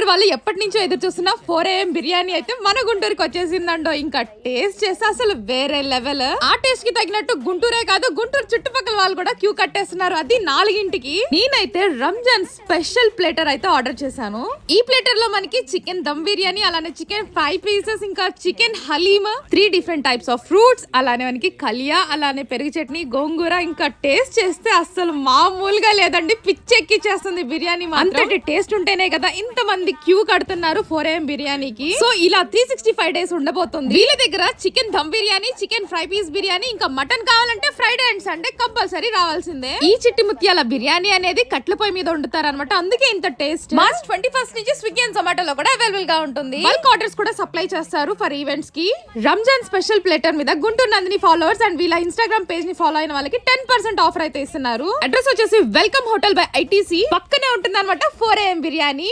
వాళ్ళు ఎప్పటి నుంచో ఎదురు చూస్తున్న 4 AM బిర్యానీ అయితే మన గుంటూరుకి వచ్చేసిందండో. ఇంకా టేస్ట్ చేస్తే అసలు వేరే లెవెల్. ఆ టేస్ట్ కి తగినట్టు గుంటూరే కాదు, గుంటూరు చుట్టుపక్కల వాళ్ళు కూడా క్యూ కట్టేస్తున్నారు, అది 4ంటికి. నేనైతే రంజాన్ స్పెషల్ ప్లేటర్ అయితే ఆర్డర్ చేశాను. ఈ ప్లేటర్ లో మనకి చికెన్ దమ్ బిర్యానీ, అలానే చికెన్ 5 పీసెస్, ఇంకా chicken Halima, 3 different types of fruits, అలానే మనకి కలియా, అలానే పెరుగు చట్నీ, గోంగూర. ఇంకా టేస్ట్ చేస్తే అసలు మామూలుగా లేదండి, పిచ్చెక్కిచ్చేస్తుంది బిర్యానీ. అంతటి టేస్ట్ ఉంటేనే కదా ఇంత మంది క్యూ కడుతున్నారు 4 AM బిర్యానీకి. సో ఇలా 365 డేస్ ఉండబోతుంది. వీళ్ళ దగ్గర chicken dum biryani, chicken fry piece biryani, ఇంకా మటన్ కావాలంటే ఫ్రైడే అండ్ సండే కంపల్సరీ రావాల్సిందే. ఈ చిట్టి ముత్యాల బిర్యానీ అనేది కట్ల పొయ్యి మీద వండుతారు అనమాట, అందుకే ఇంత టేస్ట్. మార్చ్ 21 నుంచి స్విగ్గీ అండ్ జొమాటోలో కూడా అవైలబుల్ గా ఉంటుంది. బల్క్ ఆర్డర్స్ కూడా సప్లై చేస్తారు ఫర్ ఈవెంట్స్ కి. రంజాన్ స్పెషల్ ప్లేటర్ మీద గుంటూరు నందిని ఫాలోవర్స్ అండ్ వీళ్ళ ఇన్స్టాగ్రామ్ పేజ్ ని ఫాలో అయిన వాళ్ళకి 10% ఆఫర్ అయితే ఇస్తున్నారు. అడ్రస్ వచ్చేసి వెల్కమ్ హోటల్ బై ITC పక్కనే ఉంటుంది అనమాట 4 AM బిర్యానీ.